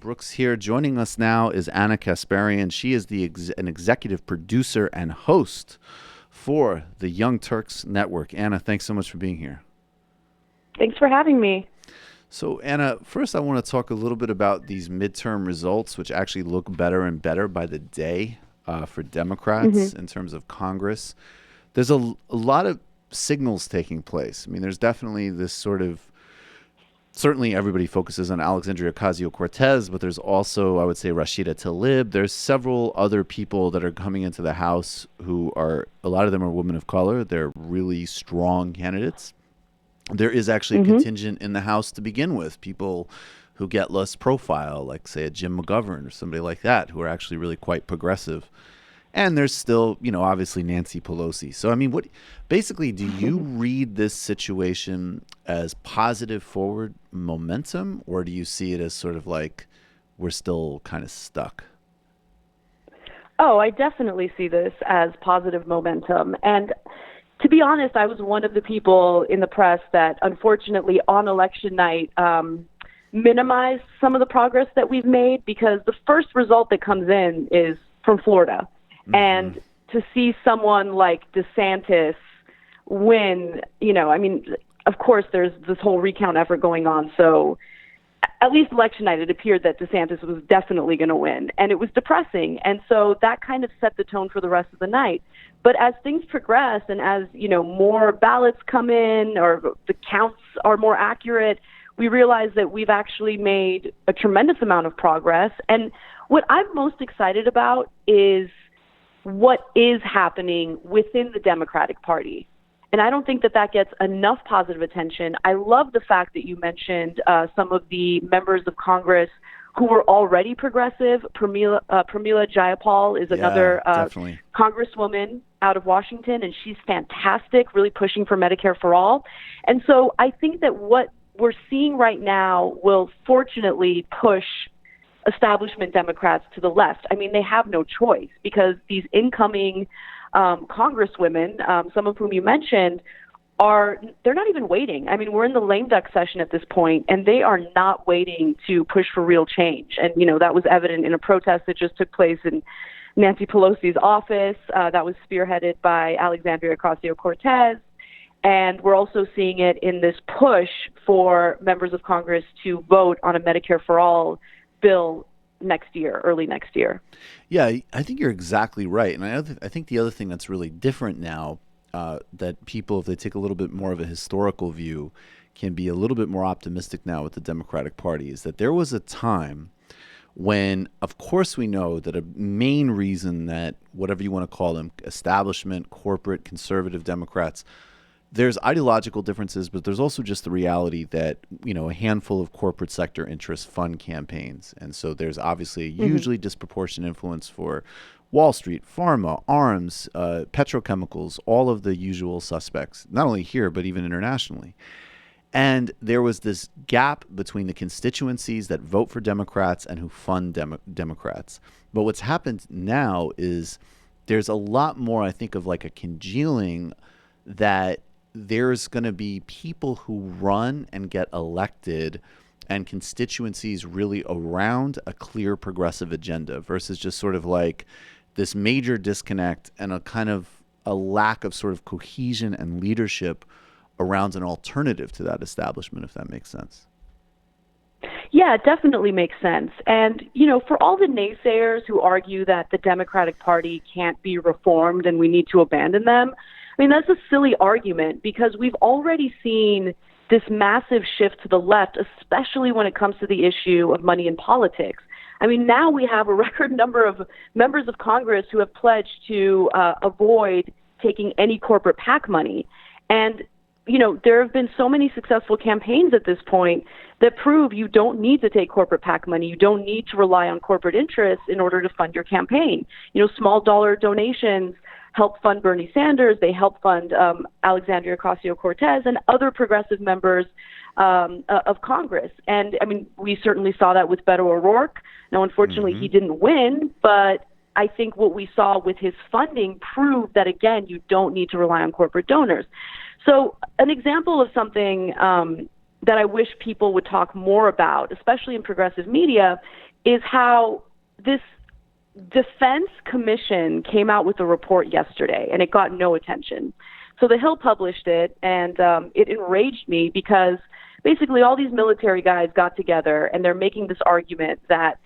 Brooks here. Joining us now is Ana Kasparian. She is an executive producer and host for the Young Turks Network. Ana, thanks so much for being here. Thanks for having me. So, Ana, first I want to talk a little bit about these midterm results, which actually look better and better by the day for Democrats in terms of Congress. There's a lot of signals taking place. I mean, there's definitely this sort of, certainly everybody focuses on Alexandria Ocasio-Cortez, but there's also, I would say, Rashida Tlaib. There's several other people that are coming into the House who are, a lot of them are women of color. They're really strong candidates. There is actually a contingent in the House to begin with, people who get less profile, like, say, a Jim McGovern or somebody like that, who are actually really quite progressive. And there's still, obviously Nancy Pelosi. So, I mean, basically, do you read this situation as positive forward momentum, or do you see it as sort of like we're still kind of stuck? Oh, I definitely see this as positive momentum. And to be honest, I was one of the people in the press that, unfortunately, on election night, minimized some of the progress that we've made, because the first result that comes in is from Florida. And to see someone like DeSantis win, of course, there's this whole recount effort going on. So at least election night, it appeared that DeSantis was definitely going to win. And it was depressing. And so that kind of set the tone for the rest of the night. But as things progress and as, more ballots come in or the counts are more accurate, we realize that we've actually made a tremendous amount of progress. And what I'm most excited about is what is happening within the Democratic Party. And I don't think that gets enough positive attention. I love the fact that you mentioned some of the members of Congress who were already progressive. Pramila Jayapal is another congresswoman out of Washington, and she's fantastic, really pushing for Medicare for all. And so I think that what we're seeing right now will fortunately push establishment Democrats to the left. I mean, they have no choice, because these incoming congresswomen, some of whom you mentioned, they're not even waiting. I mean, we're in the lame duck session at this point, and they are not waiting to push for real change. And, that was evident in a protest that just took place in Nancy Pelosi's office that was spearheaded by Alexandria Ocasio-Cortez. And we're also seeing it in this push for members of Congress to vote on a Medicare for all bill early next year. Yeah, I think you're exactly right. And I think the other thing that's really different now, that people, if they take a little bit more of a historical view, can be a little bit more optimistic now with the Democratic Party, is that there was a time when, of course, we know that a main reason that, whatever you want to call them, establishment, corporate, conservative Democrats, there's ideological differences, but there's also just the reality that, a handful of corporate sector interests fund campaigns. And so there's obviously a hugely disproportionate influence for Wall Street, pharma, arms, petrochemicals, all of the usual suspects, not only here, but even internationally. And there was this gap between the constituencies that vote for Democrats and who fund Democrats. But what's happened now is there's a lot more, I think, of like a congealing, that there's going to be people who run and get elected and constituencies really around a clear progressive agenda versus just sort of like this major disconnect and a kind of a lack of sort of cohesion and leadership around an alternative to that establishment, if that makes sense. Yeah, it definitely makes sense. And, for all the naysayers who argue that the Democratic Party can't be reformed and we need to abandon them, I mean, that's a silly argument, because we've already seen this massive shift to the left, especially when it comes to the issue of money in politics. I mean, now we have a record number of members of Congress who have pledged to avoid taking any corporate PAC money. And, there have been so many successful campaigns at this point that prove you don't need to take corporate PAC money. You don't need to rely on corporate interests in order to fund your campaign. Small dollar donations help fund Bernie Sanders. They help fund Alexandria Ocasio-Cortez and other progressive members of Congress. And, I mean, we certainly saw that with Beto O'Rourke. Now, unfortunately, he didn't win, but I think what we saw with his funding proved that, again, you don't need to rely on corporate donors. So an example of something that I wish people would talk more about, especially in progressive media, is how this Defense Commission came out with a report yesterday, and it got no attention. So the Hill published it, and it enraged me because basically all these military guys got together, and they're making this argument that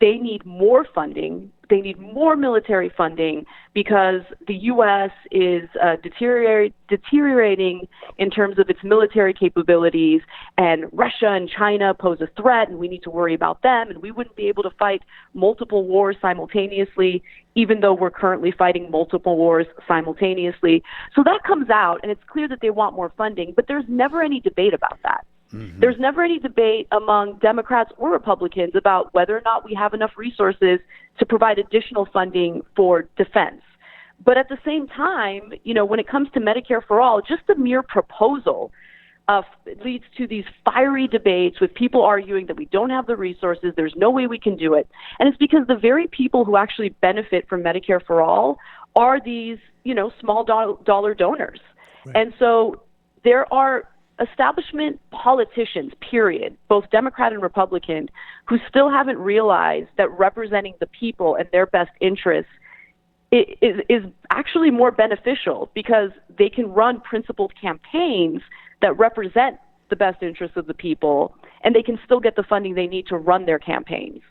they need more funding, they need more military funding because the U.S. is deteriorating in terms of its military capabilities, and Russia and China pose a threat, and we need to worry about them, and we wouldn't be able to fight multiple wars simultaneously, even though we're currently fighting multiple wars simultaneously. So that comes out, and it's clear that they want more funding, but there's never any debate about that. There's never any debate among Democrats or Republicans about whether or not we have enough resources to provide additional funding for defense. But at the same time, when it comes to Medicare for All, just the mere proposal leads to these fiery debates with people arguing that we don't have the resources, there's no way we can do it. And it's because the very people who actually benefit from Medicare for All are these, small dollar donors. Right. And so there are establishment politicians, period, both Democrat and Republican, who still haven't realized that representing the people and their best interests is actually more beneficial because they can run principled campaigns that represent the best interests of the people, and they can still get the funding they need to run their campaigns.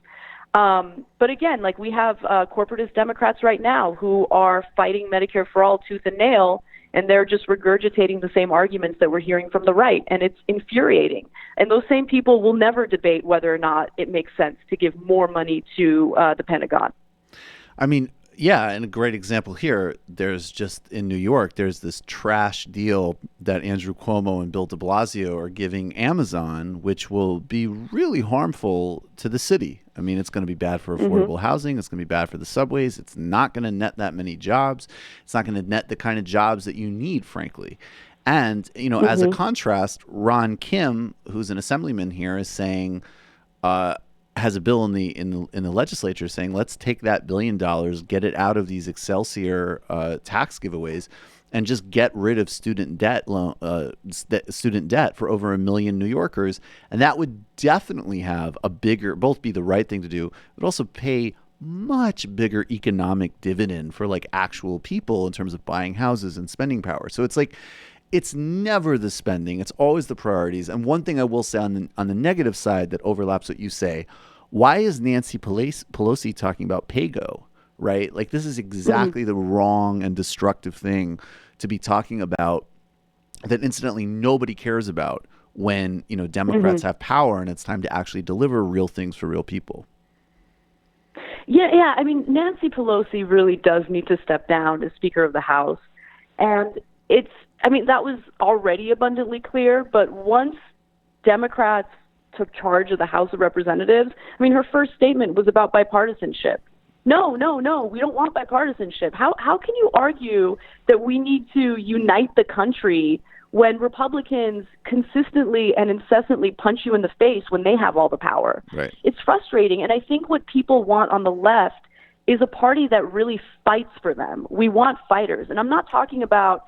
But again, we have corporatist Democrats right now who are fighting Medicare for All tooth and nail, and they're just regurgitating the same arguments that we're hearing from the right, and it's infuriating. And those same people will never debate whether or not it makes sense to give more money to the Pentagon. I mean, yeah, and a great example here, there's just in New York, there's this trash deal that Andrew Cuomo and Bill de Blasio are giving Amazon, which will be really harmful to the city. I mean, it's going to be bad for affordable housing. It's going to be bad for the subways. It's not going to net that many jobs. It's not going to net the kind of jobs that you need, frankly. And, as a contrast, Ron Kim, who's an assemblyman here, is saying, has a bill in the legislature saying, let's take that $1 billion, get it out of these Excelsior tax giveaways, and just get rid of student debt for over 1 million New Yorkers. And that would definitely have both be the right thing to do, but also pay much bigger economic dividend for actual people in terms of buying houses and spending power. So it's never the spending. It's always the priorities. And one thing I will say on the negative side that overlaps what you say, why is Nancy Pelosi talking about PAYGO, right? This is exactly the wrong and destructive thing to be talking about that incidentally nobody cares about when, Democrats have power and it's time to actually deliver real things for real people. Yeah. I mean, Nancy Pelosi really does need to step down as Speaker of the House. And that was already abundantly clear, but once Democrats took charge of the House of Representatives, her first statement was about bipartisanship. No, we don't want bipartisanship. How can you argue that we need to unite the country when Republicans consistently and incessantly punch you in the face when they have all the power? Right. It's frustrating, and I think what people want on the left is a party that really fights for them. We want fighters, and I'm not talking about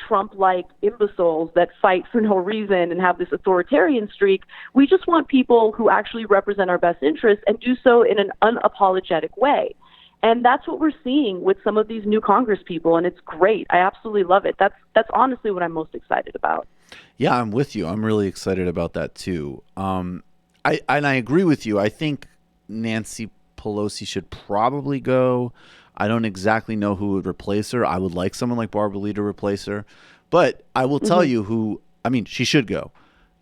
Trump-like imbeciles that fight for no reason and have this authoritarian streak. We just want people who actually represent our best interests and do so in an unapologetic way. And that's what we're seeing with some of these new Congress people, and it's great. I absolutely love it. That's honestly what I'm most excited about. Yeah, I'm with you. I'm really excited about that too. I agree with you. I think Nancy Pelosi should probably go. I don't exactly know who would replace her. I would like someone like Barbara Lee to replace her. But I will tell you she should go.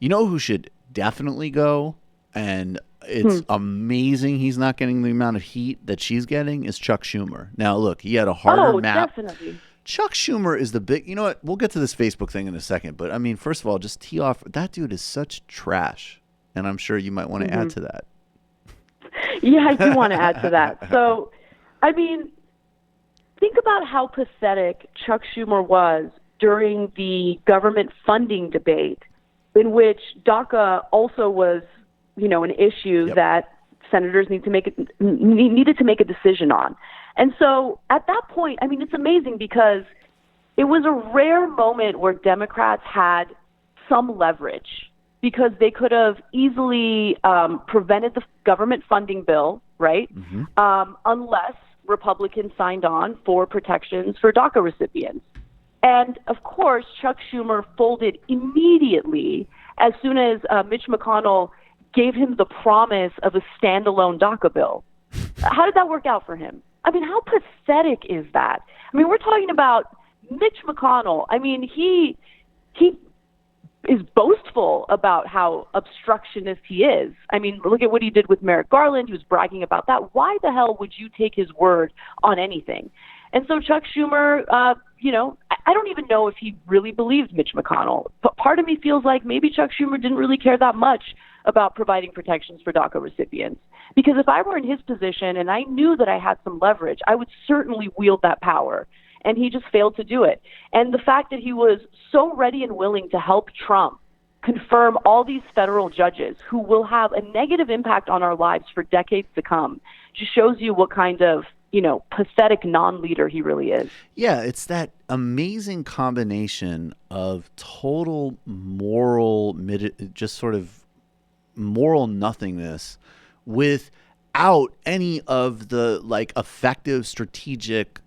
You know who should definitely go? And it's amazing he's not getting the amount of heat that she's getting is Chuck Schumer. Now, look, he had a harder map. Definitely. Chuck Schumer is the big, you know what? We'll get to this Facebook thing in a second. But first of all, just tee off. That dude is such trash. And I'm sure you might want to add to that. Yeah, I do want to add to that. So, think about how pathetic Chuck Schumer was during the government funding debate, in which DACA also was, an issue that senators needed to make a decision on. And so at that point, it's amazing because it was a rare moment where Democrats had some leverage because they could have easily prevented the government funding bill, right? Unless Republicans signed on for protections for DACA recipients. And of course, Chuck Schumer folded immediately as soon as Mitch McConnell gave him the promise of a standalone DACA bill. How did that work out for him? I mean, how pathetic is that? I mean, we're talking about Mitch McConnell. I mean, he is boastful about how obstructionist he is. I mean, look at what he did with Merrick Garland. He was bragging about that. Why the hell would you take his word on anything? And so Chuck Schumer, I don't even know if he really believed Mitch McConnell. But part of me feels like maybe Chuck Schumer didn't really care that much about providing protections for DACA recipients. Because if I were in his position and I knew that I had some leverage, I would certainly wield that power. And he just failed to do it. And the fact that he was so ready and willing to help Trump confirm all these federal judges who will have a negative impact on our lives for decades to come just shows you what kind of, pathetic non-leader he really is. Yeah, it's that amazing combination of total moral, just sort of moral nothingness without any of the effective strategic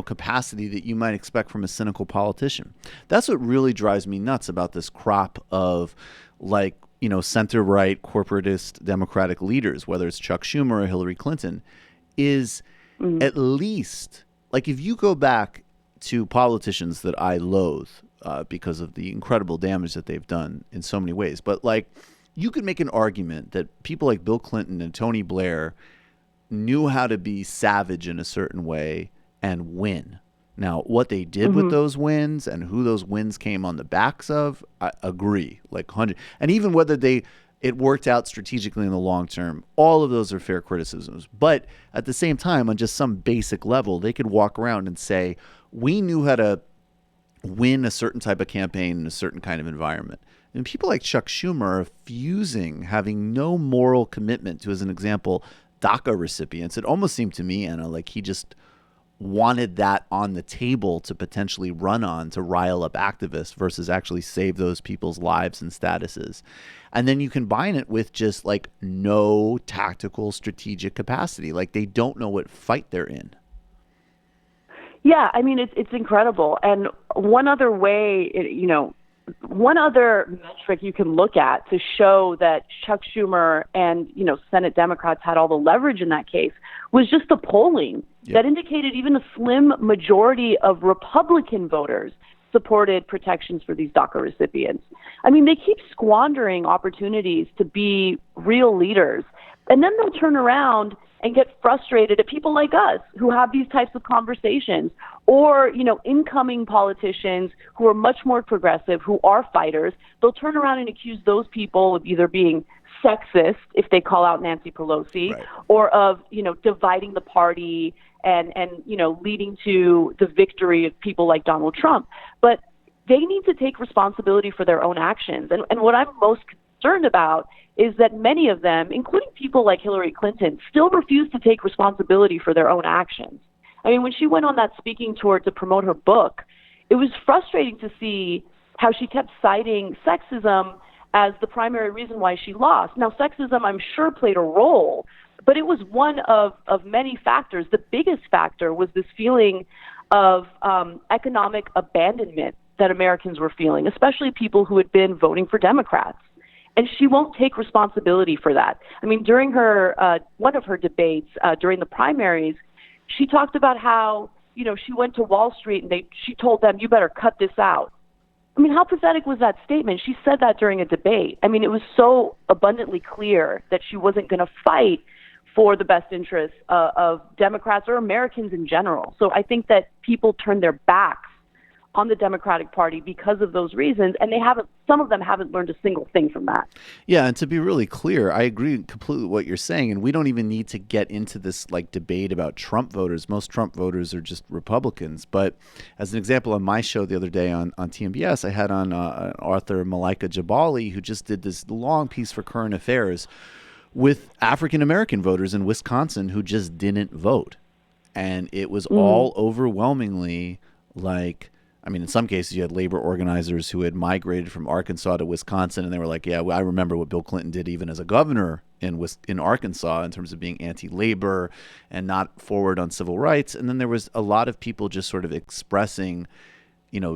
capacity that you might expect from a cynical politician. That's what really drives me nuts about this crop of center-right corporatist Democratic leaders, whether it's Chuck Schumer or Hillary Clinton, is at least, if you go back to politicians that I loathe because of the incredible damage that they've done in so many ways, but you could make an argument that people like Bill Clinton and Tony Blair knew how to be savage in a certain way and win. Now, what they did with those wins and who those wins came on the backs of, I agree, 100. And even whether it worked out strategically in the long term, all of those are fair criticisms. But at the same time, on just some basic level, they could walk around and say, we knew how to win a certain type of campaign in a certain kind of environment. And people like Chuck Schumer are fusing, having no moral commitment to, as an example, DACA recipients. It almost seemed to me, Anna, like he just wanted that on the table to potentially run on to rile up activists versus actually save those people's lives and statuses. And then you combine it with just no tactical strategic capacity. They don't know what fight they're in. Yeah, I mean, it's incredible. And one other way, one other metric you can look at to show that Chuck Schumer and, Senate Democrats had all the leverage in that case was just the polling that indicated even a slim majority of Republican voters supported protections for these DACA recipients. I mean, they keep squandering opportunities to be real leaders, and then they'll turn around and get frustrated at people like us who have these types of conversations, or, incoming politicians who are much more progressive, who are fighters. They'll turn around and accuse those people of either being sexist if they call out Nancy Pelosi, right, or of, dividing the party and leading to the victory of people like Donald Trump. But they need to take responsibility for their own actions. And what I'm most concerned about is that many of them, including people like Hillary Clinton, still refuse to take responsibility for their own actions. I mean, when she went on that speaking tour to promote her book, it was frustrating to see how she kept citing sexism as the primary reason why she lost. Now, sexism, I'm sure, played a role, but it was one of many factors. The biggest factor was this feeling of economic abandonment that Americans were feeling, especially people who had been voting for Democrats. And she won't take responsibility for that. I mean, during her one of her debates during the primaries, she talked about how, she went to Wall Street and she told them, you better cut this out. I mean, how pathetic was that statement? She said that during a debate. I mean, it was so abundantly clear that she wasn't going to fight for the best interests of Democrats or Americans in general. So I think that people turn their backs on the Democratic Party because of those reasons, and some of them haven't learned a single thing from that. Yeah, and to be really clear, I agree completely with what you're saying, and we don't even need to get into this debate about Trump voters. Most Trump voters are just Republicans. But as an example, on my show the other day on TMBS, I had on author Malaika Jabali, who just did this long piece for Current Affairs with African-American voters in Wisconsin who just didn't vote. And it was all overwhelmingly I mean, in some cases, you had labor organizers who had migrated from Arkansas to Wisconsin, and they were like, "Yeah, well, I remember what Bill Clinton did, even as a governor in Arkansas, in terms of being anti-labor and not forward on civil rights." And then there was a lot of people just sort of expressing,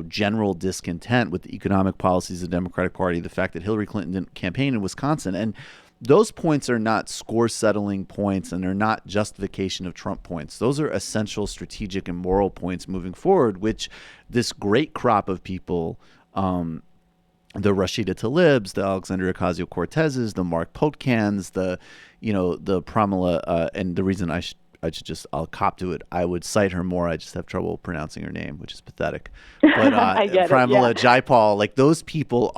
general discontent with the economic policies of the Democratic Party, the fact that Hillary Clinton didn't campaign in Wisconsin, and those points are not score-settling points, and they're not justification of Trump points. Those are essential strategic and moral points moving forward, which this great crop of people, the Rashida Tlaibs, the Alexandria Ocasio-Cortezes, the Mark Potkans, the Pramila, and the reason I'll cop to it. I would cite her more. I just have trouble pronouncing her name, which is pathetic. But I get Pramila it, yeah. Jayapal, like those people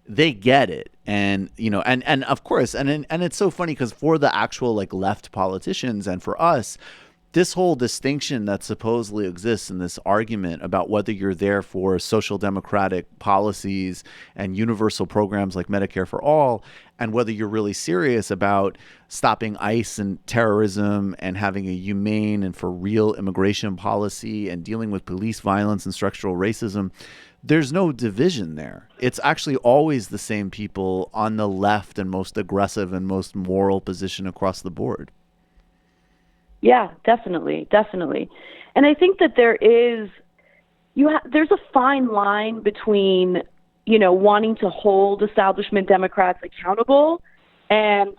they get it. And, and of course, and it's so funny because for the actual like left politicians and for us, this whole distinction that supposedly exists in this argument about whether you're there for social democratic policies and universal programs like Medicare for all, and whether you're really serious about stopping ICE and terrorism and having a humane and for real immigration policy and dealing with police violence and structural racism, there's no division there. It's actually always the same people on the left and most aggressive and most moral position across the board. Yeah, definitely. And I think that there's a fine line between, wanting to hold establishment Democrats accountable and,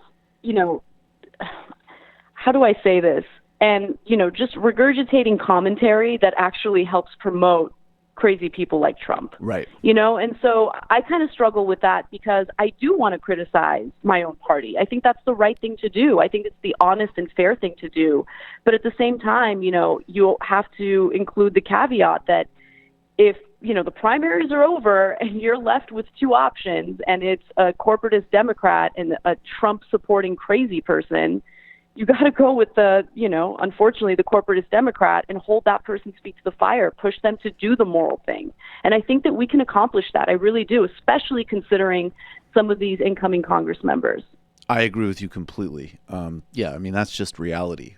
how do I say this? And, just regurgitating commentary that actually helps promote crazy people like Trump. Right. And so I kind of struggle with that because I do want to criticize my own party. I think that's the right thing to do. I think it's the honest and fair thing to do. But at the same time, you'll have to include the caveat that if, the primaries are over and you're left with two options and it's a corporatist Democrat and a Trump supporting crazy person, you got to go with unfortunately, the corporatist Democrat and hold that person's feet to the fire, push them to do the moral thing. And I think that we can accomplish that. I really do, especially considering some of these incoming Congress members. I agree with you completely. Yeah, I mean, that's just reality.